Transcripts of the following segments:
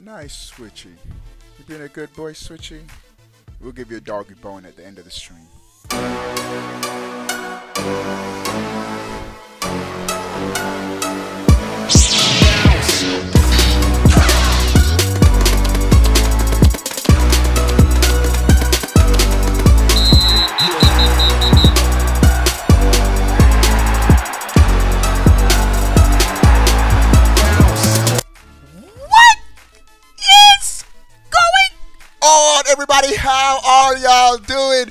Nice, Switchy. You been a good boy, Switchy? We'll give you a doggy bone at the end of the stream. Everybody, how are y'all doing?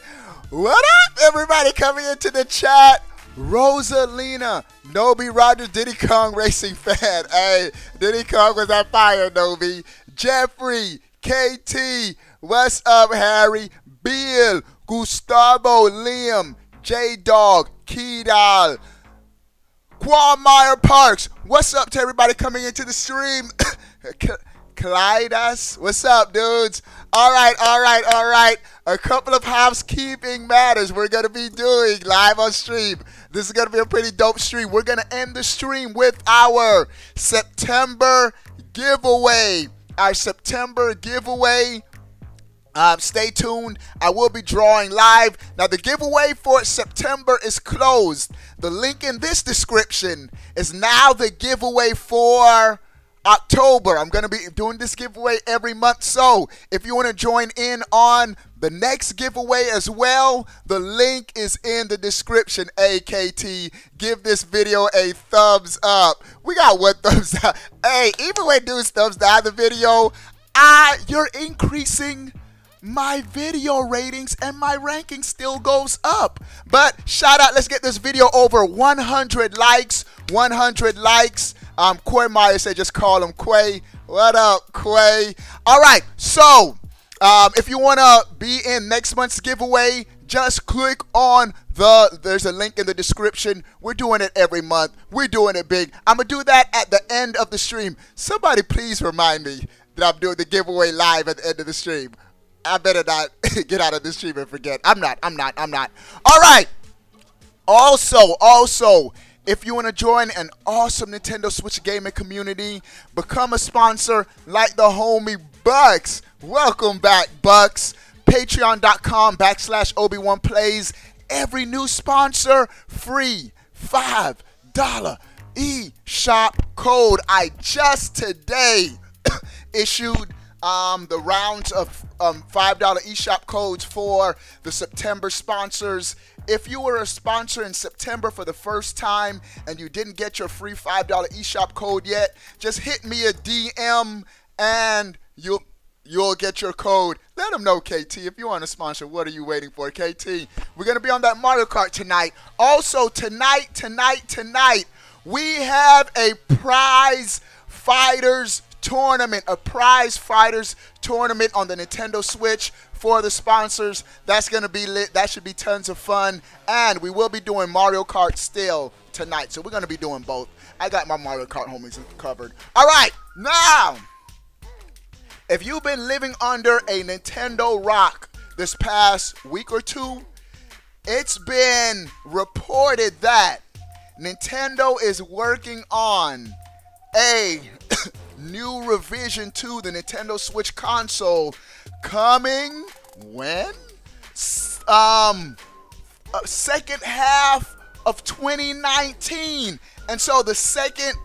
What up, everybody coming into the chat? Rosalina, Nobi Rogers, Diddy Kong Racing Fan. Hey, Diddy Kong was on fire, Nobi. Jeffrey, KT, what's up, Harry? Bill, Gustavo, Liam, J-Dog, Keydal, Qualmeyer Parks. What's up to everybody coming into the stream? Clydas, what's up, dudes? All right. A couple of housekeeping matters we're going to be doing live on stream. This is going to be a pretty dope stream. We're going to end the stream with our September giveaway. Stay tuned. I will be drawing live. Now, the giveaway for September is closed. The link in this description is now the giveaway for October. I'm going to be doing this giveaway every month. So if you want to join in on the next giveaway as well, the link is in the description. AKT, give this video a thumbs up. We got one thumbs up. Hey, even when dudes thumbs down the video, you're increasing my video ratings and my ranking still goes up. But shout out, let's get this video over 100 likes. 100 likes. Quay Meyer said just call him Quay. What up, Quay? All right, so if you want to be in next month's giveaway, just click on there's a link in the description. We're doing it every month. We're doing it big. I'm going to do that at the end of the stream. Somebody please remind me that I'm doing the giveaway live at the end of the stream. I better not get out of this stream and forget. I'm not. All right. Also, if you want to join an awesome Nintendo Switch gaming community, become a sponsor like the homie Bucks. Welcome back, Bucks. Patreon.com/Obi1Plays. Every new sponsor, free $5 eShop code. I just today issued the rounds of $5 eShop codes for the September sponsors. If you were a sponsor in September for the first time and you didn't get your free $5 eShop code yet, just hit me a DM and you'll get your code. Let them know, KT. If you want to sponsor, what are you waiting for, KT? We're going to be on that Mario Kart tonight. Also, tonight, we have a prize fighters tournament, on the Nintendo Switch for the sponsors. That's going to be lit. That should be tons of fun. And we will be doing Mario Kart still tonight. So we're going to be doing both. I got my Mario Kart homies covered. All right. Now, if you've been living under a Nintendo rock this past week or two, it's been reported that Nintendo is working on a new revision to the Nintendo Switch console coming when? Second half of 2019. And so the second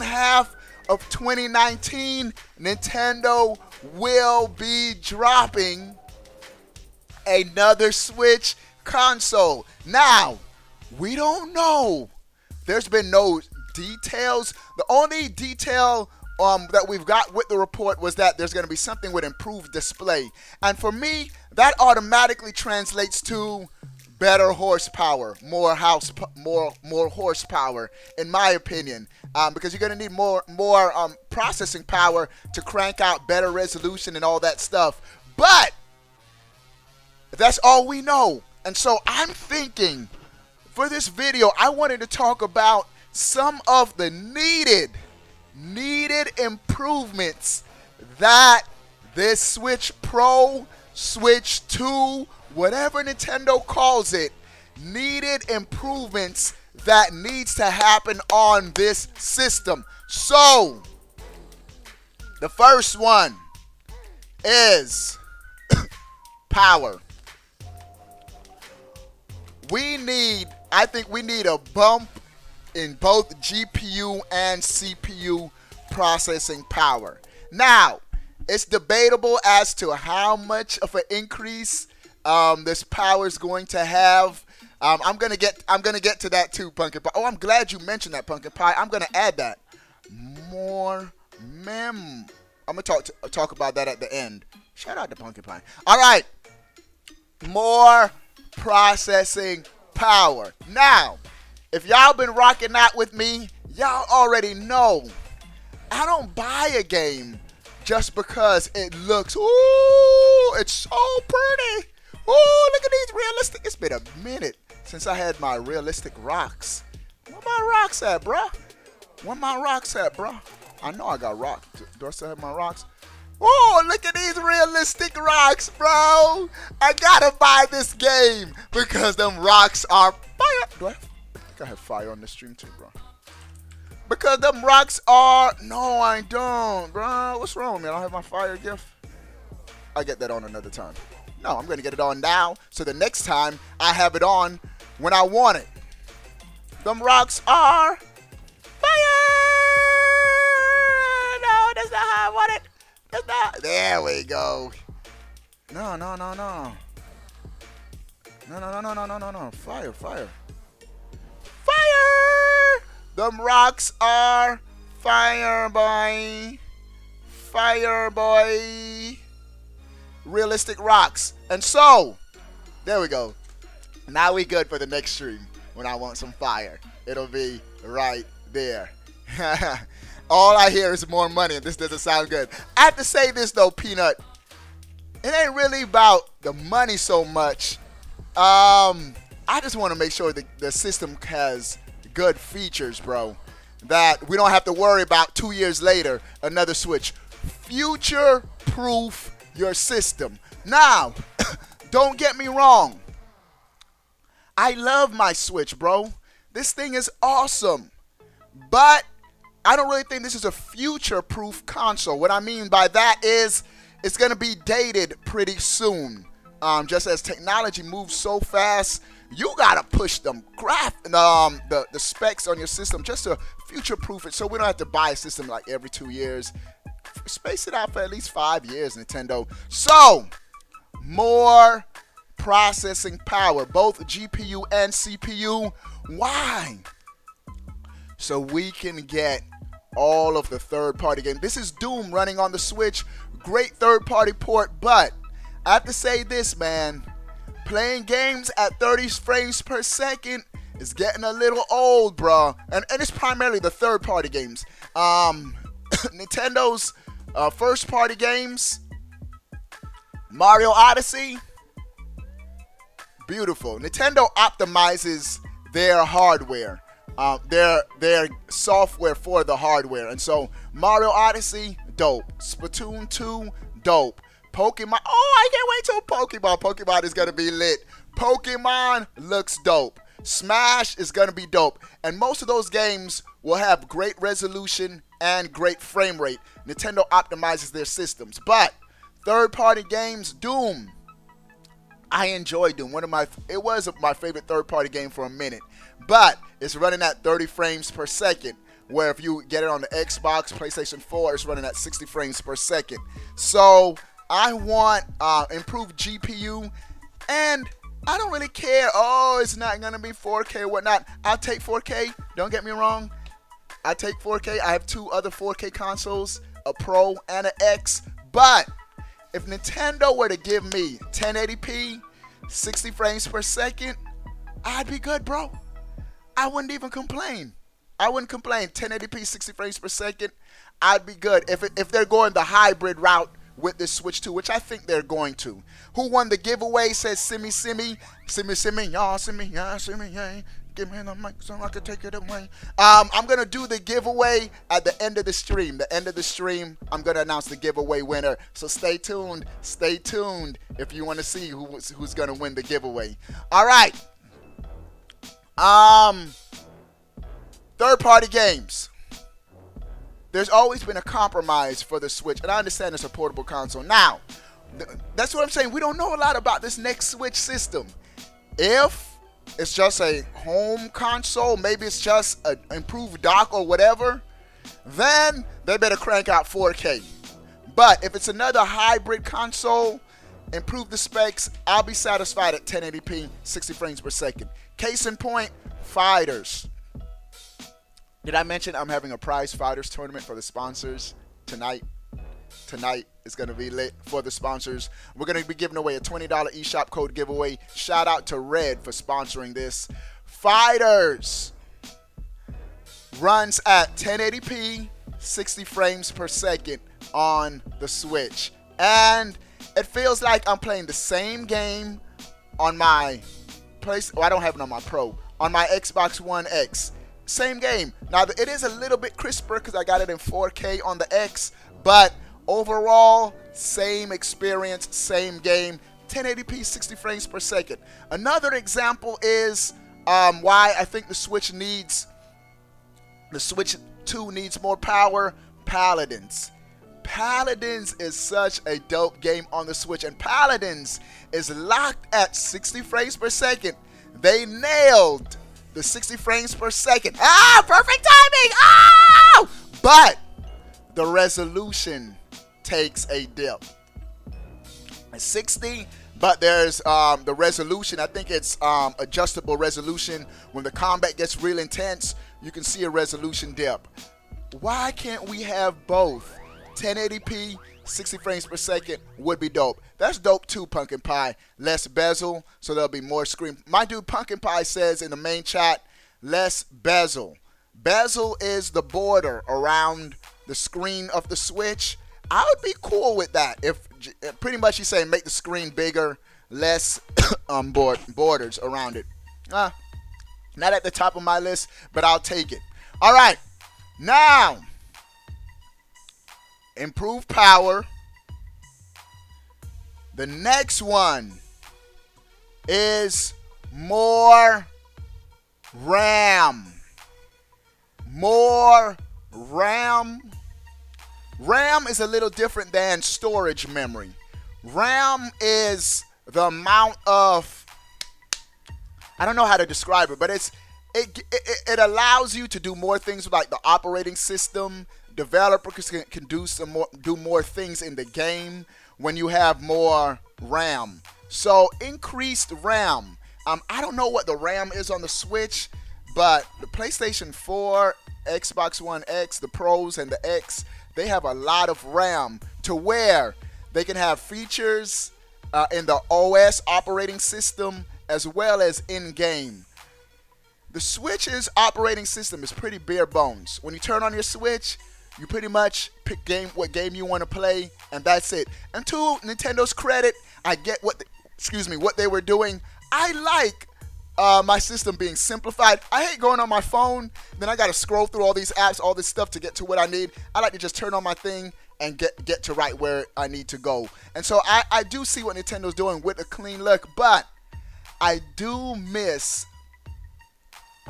half of 2019, Nintendo will be dropping another Switch console. Now, we don't know. There's been no details. The only detail that we've got with the report was that there's going to be something with improved display. And for me, that automatically translates to better horsepower, more horsepower, in my opinion, because you're going to need more processing power to crank out better resolution and all that stuff. But that's all we know. And so I'm thinking for this video, I wanted to talk about some of the needed improvements that this Switch Pro, Switch 2, whatever Nintendo calls it, needed improvements that needs to happen on this system. So, The first one is power. I think we need a bump in both GPU and CPU processing power. Now, it's debatable as to how much of an increase this power is going to have. I'm gonna get to that too, Pumpkin Pie. Oh, I'm glad you mentioned that, Pumpkin Pie. I'm gonna add that. More mem. I'm gonna talk about that at the end. Shout out to Pumpkin Pie. All right, more processing power. Now, if y'all been rocking out with me, y'all already know I don't buy a game just because it looks, ooh, it's so pretty. Ooh, look at these realistic. It's been a minute since I had my realistic rocks. Where my rocks at, bruh? Where my rocks at, bruh? I know I got rocks. Do I still have my rocks? Oh, look at these realistic rocks, bro. I gotta buy this game because them rocks are fire. Do I think I have fire on the stream too, bro? Because them rocks are... No, I don't, bro. What's wrong with me? I don't have my fire gift. I get that on another time. No, I'm going to get it on now. So the next time I have it on when I want it. Them rocks are fire. No, that's not how I want it. That's not. There we go. No. No. Fire. Fire. Them rocks are fire, boy. Fire, boy. Realistic rocks. And so, there we go. Now we good for the next stream when I want some fire. It'll be right there. All I hear is more money, and this doesn't sound good. I have to say this, though, Peanut. It ain't really about the money so much. I just want to make sure that the system has good features, bro, that we don't have to worry about 2 years later another switch. Future-proof your system. Now, don't get me wrong. I love my Switch, bro. This thing is awesome. But I don't really think this is a future-proof console. What I mean by that is it's going to be dated pretty soon. Just as technology moves so fast, you got to push them the specs on your system just to future-proof it so we don't have to buy a system like every 2 years. Space it out for at least 5 years, Nintendo. So, more processing power, both GPU and CPU. Why? So we can get all of the third-party games. This is Doom running on the Switch. Great third-party port, but I have to say this, man. Playing games at 30 frames per second is getting a little old, bro. And it's primarily the third-party games. Nintendo's first-party games, Mario Odyssey, beautiful. Nintendo optimizes their hardware, their software for the hardware. And so Mario Odyssey, dope. Splatoon 2, dope. Pokemon, oh, I can't wait till Pokemon. Pokemon is going to be lit. Pokemon looks dope. Smash is going to be dope. And most of those games will have great resolution and great frame rate. Nintendo optimizes their systems. But third-party games, Doom. I enjoy Doom. It was my favorite third-party game for a minute. But it's running at 30 frames per second. Where if you get it on the Xbox, PlayStation 4, it's running at 60 frames per second. So I want improved GPU, and I don't really care. Oh, it's not going to be 4K or whatnot. I'll take 4K. Don't get me wrong. I take 4K. I have 2 other 4K consoles, a Pro and an X. But if Nintendo were to give me 1080p, 60 frames per second, I'd be good, bro. I wouldn't even complain. I wouldn't complain. 1080p, 60 frames per second, I'd be good. If they're going the hybrid route with this Switch 2, which I think they're going to. Who won the giveaway says simmy, y'all simmy, yeah, simmy, yeah. Give me the mic so I can take it away. I'm going to do the giveaway at the end of the stream. The end of the stream, I'm going to announce the giveaway winner. So stay tuned. Stay tuned if you want to see who's going to win the giveaway. All right. Third-party games. there's always been a compromise for the Switch, and I understand it's a portable console. Now, that's what I'm saying. We don't know a lot about this next Switch system. If it's just a home console, maybe it's just an improved dock or whatever, then they better crank out 4K. But if it's another hybrid console, improve the specs, I'll be satisfied at 1080p, 60 frames per second. Case in point, Fighters. Did I mention I'm having a prize Fighters tournament for the sponsors tonight? Tonight is going to be lit for the sponsors. We're going to be giving away a $20 eShop code giveaway. Shout out to Red for sponsoring this. Fighters runs at 1080p, 60 frames per second on the Switch. And it feels like I'm playing the same game on my PlayStation. Well, I don't have it on my Pro. On my Xbox One X. Same game. Now, it is a little bit crisper because I got it in 4K on the X. But overall, same experience, same game. 1080p, 60 frames per second. Another example is why I think the Switch 2 needs more power. Paladins. Paladins is such a dope game on the Switch, and Paladins is locked at 60 frames per second. They nailed the 60 frames per second. Ah, perfect timing. Oh! But the resolution takes a dip. At 60, but there's the resolution. I think it's adjustable resolution. When the combat gets real intense, you can see a resolution dip. Why can't we have both? 1080p, 60 frames per second would be dope. That's dope too, Pumpkin Pie. Less bezel, so there'll be more screen. My dude Pumpkin Pie says in the main chat, less bezel. Bezel is the border around the screen of the Switch. I would be cool with that. If pretty much he's saying make the screen bigger, less borders around it. Not at the top of my list, but I'll take it. All right, now improve power. The next one is more RAM. More RAM. RAM is a little different than storage memory. RAM is the amount of, I don't know how to describe it, but it allows you to do more things with like the operating system. Developers can do more things in the game when you have more RAM. So increased RAM. I don't know what the RAM is on the Switch, but the PlayStation 4, Xbox One X, the Pros, and the X, they have a lot of RAM to where they can have features in the OS operating system as well as in-game. The Switch's operating system is pretty bare bones. When you turn on your Switch, you pretty much pick what game you want to play, and that's it. And to Nintendo's credit, I get what they were doing. I like my system being simplified. I hate going on my phone, then I got to scroll through all these apps, all this stuff to get to what I need. I like to just turn on my thing and get to right where I need to go. And so I do see what Nintendo's doing with a clean look, but I do miss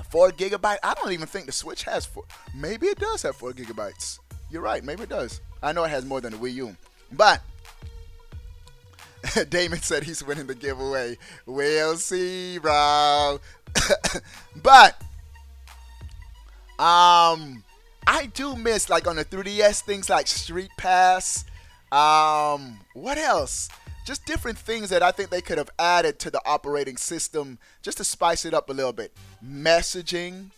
4 gigabyte. I don't even think the Switch has 4. Maybe it does have 4 gigabytes. You're right. Maybe it does. I know it has more than the Wii U. But Damon said he's winning the giveaway. We'll see, bro. But I do miss, like on the 3DS, things like Street Pass. What else? Just different things that I think they could have added to the operating system just to spice it up a little bit. Messaging,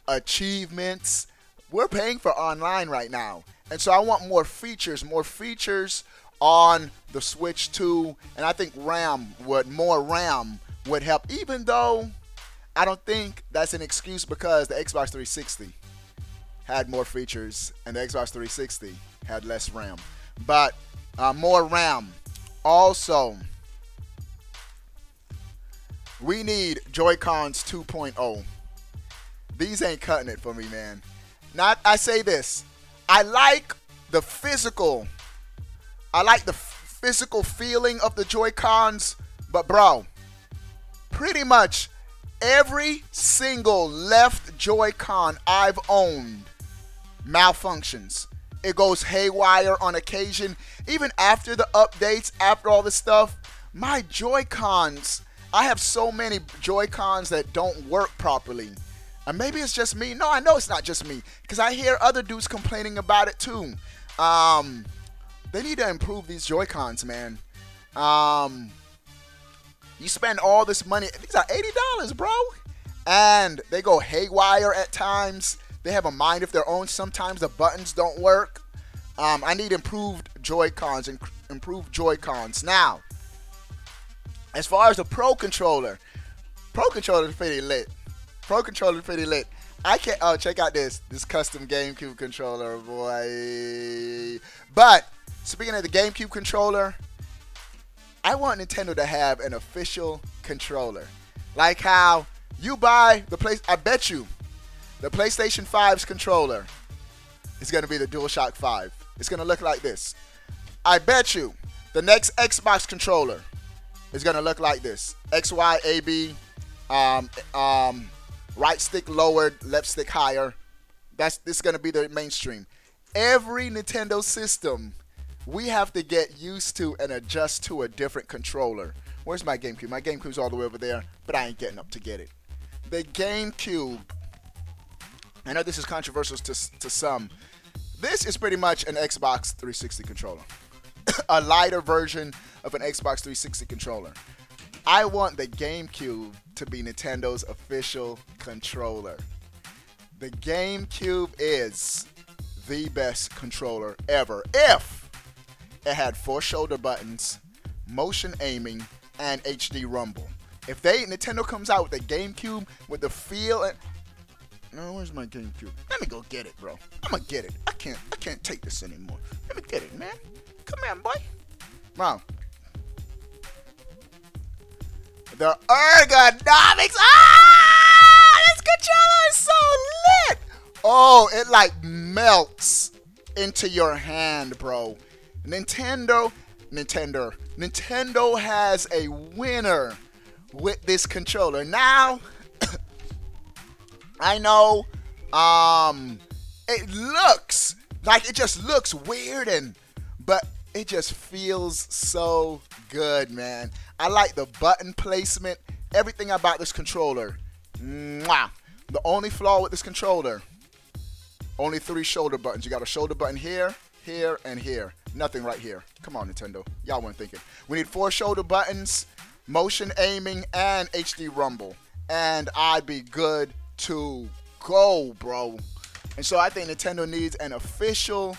achievements. We're paying for online right now. And so I want more features on the Switch 2. And I think more RAM would help, even though I don't think that's an excuse because the Xbox 360 had more features and the Xbox 360 had less RAM. But more RAM. Also, we need Joy-Cons 2.0. These ain't cutting it for me, man. I say this. I like the physical feeling of the Joy-Cons, but bro, pretty much every single left Joy-Con I've owned malfunctions. It goes haywire on occasion. Even after the updates, after all this stuff, my Joy-Cons, I have so many Joy-Cons that don't work properly. And maybe it's just me. No, I know it's not just me, because I hear other dudes complaining about it too. They need to improve these Joy-Cons, man. You spend all this money. These are $80, bro. And they go haywire at times. They have a mind of their own. Sometimes the buttons don't work. I need improved Joy-Cons and improved Joy-Cons. Now, as far as the Pro Controller is pretty lit. Pro Controller is pretty lit. I can't. Oh, check out this custom GameCube controller, boy. But speaking of the GameCube controller, I want Nintendo to have an official controller, like how you buy the place. I bet you the PlayStation 5's controller is going to be the DualShock 5. It's going to look like this. I bet you the next Xbox controller is going to look like this. XY, AB, right stick lowered, left stick higher. This is going to be the mainstream. Every Nintendo system, we have to get used to and adjust to a different controller. Where's my GameCube? My GameCube's all the way over there, but I ain't getting up to get it. The GameCube, I know this is controversial to some. This is pretty much an Xbox 360 controller. A lighter version of an Xbox 360 controller. I want the GameCube to be Nintendo's official controller. The GameCube is the best controller ever if it had 4 shoulder buttons, motion aiming, and HD rumble. If Nintendo comes out with a GameCube with the feel and no, where's my GameCube? Let me go get it, bro. I'm gonna get it. I can't take this anymore. Let me get it, man. Come here, boy. Wow. The ergonomics. Ah, this controller is so lit. Oh, it like melts into your hand, bro. Nintendo has a winner with this controller. Now, I know it looks like it just looks weird but it just feels so good, man. I like the button placement, everything about this controller. Mwah. The only flaw with this controller, only 3 shoulder buttons. You got a shoulder button here, here, and here. Nothing right here. Come on, Nintendo. Y'all weren't thinking. We need 4 shoulder buttons, motion aiming, and HD rumble. And I'd be good to go, bro. And so I think Nintendo needs an official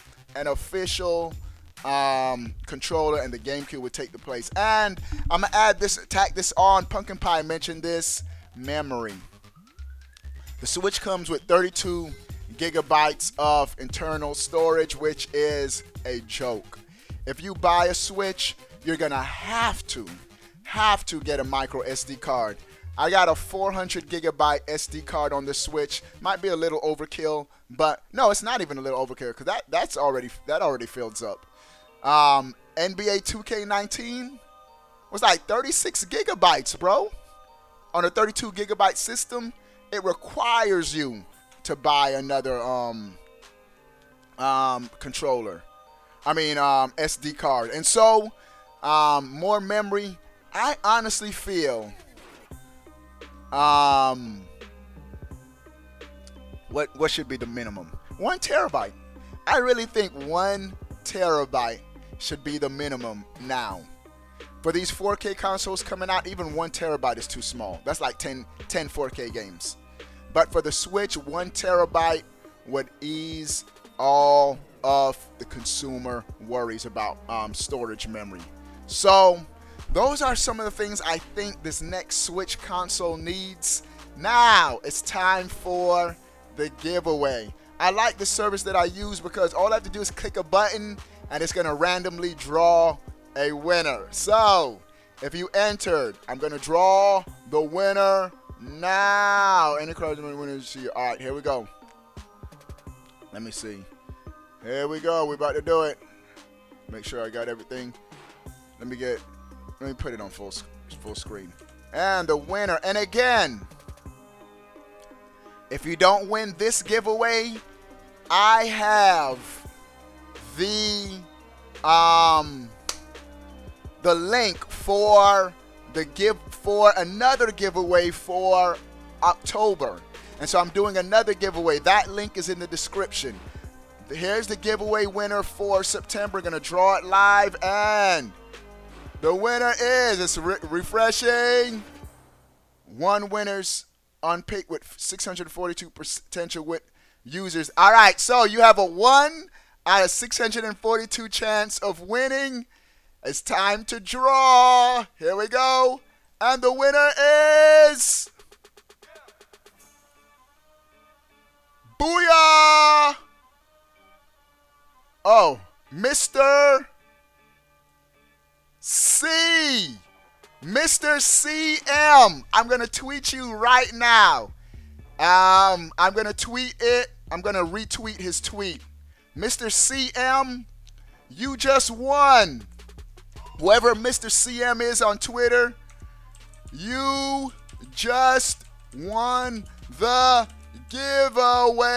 controller, and the GameCube would take the place. And I'm gonna add this, tack this on. Pumpkin Pie mentioned this. Memory. The Switch comes with 32 gigabytes of internal storage, which is a joke. If you buy a Switch, you're gonna have to get a micro SD card. I got a 400 gigabyte SD card on the Switch. Might be a little overkill, but no, it's not even a little overkill because that already fills up. NBA 2K19 was like 36 gigabytes, bro. On a 32 gigabyte system, it requires you to buy another controller. I mean SD card. And so more memory. I honestly feel what should be the minimum? 1 terabyte. I really think 1 terabyte should be the minimum now. For these 4K consoles coming out, even 1 terabyte is too small. That's like 10 4K games. But for the Switch, 1 terabyte would ease all of the consumer worries about storage memory. So those are some of the things I think this next Switch console needs. Now it's time for the giveaway. I like the service that I use because all I have to do is click a button and it's going to randomly draw a winner. So if you entered, I'm going to draw the winner now. Any encouragement winners here? All right, here we go. Let me see. Here we go. We're about to do it. Make sure I got everything. Let me put it on full screen. And the winner. And again, if you don't win this giveaway, I have the link for another giveaway for October. And so I'm doing another giveaway. That link is in the description. Here's the giveaway winner for September. Gonna draw it live, and the winner is, it's refreshing, one winner's unpicked with 642 potential users. All right, so you have a 1 out of 642 chance of winning. It's time to draw. Here we go. And the winner is... Booyah! Oh, Mr. C. Mr. CM. I'm going to tweet you right now. I'm going to tweet it. I'm going to retweet his tweet. Mr. CM, you just won. Whoever Mr. CM is on Twitter, you just won the giveaway.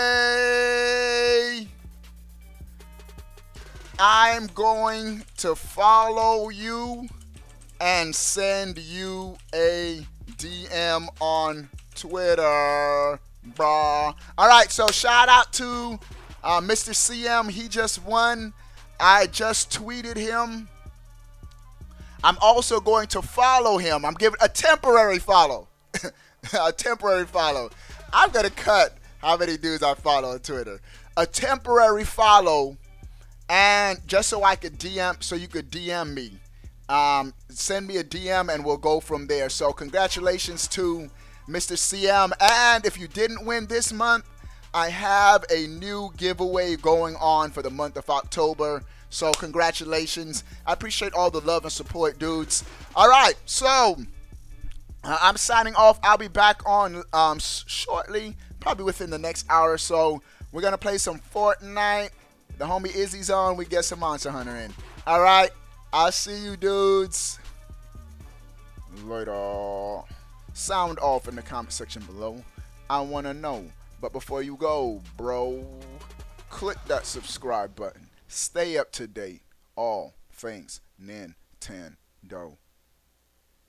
I'm going to follow you and send you a DM on Twitter, brah. All right, so shout out to Mr. CM. He just won. I just tweeted him. I'm also going to follow him. I'm giving a temporary follow. A temporary follow. I'm going to cut how many dudes I follow on Twitter. A temporary follow, and just so I could DM, so you could DM me. Send me a DM and we'll go from there. So congratulations to Mr. CM. And if you didn't win this month, I have a new giveaway going on for the month of October. So congratulations. I appreciate all the love and support, dudes. All right, so I'm signing off. I'll be back on shortly, probably within the next hour or so. We're going to play some Fortnite. The homie Izzy's on. We get some Monster Hunter in. All right, I'll see you, dudes. Later. Sound off in the comment section below. I want to know. But before you go, bro, click that subscribe button. Stay up to date. All things Nintendo.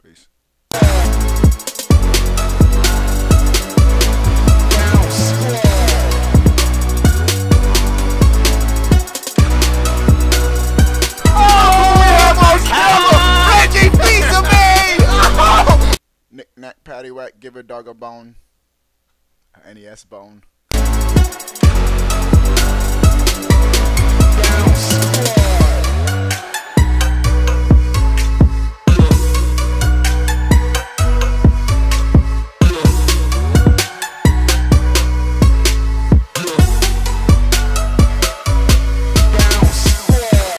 Peace. Knick-knack, paddywhack, give a dog a bone. NES bone.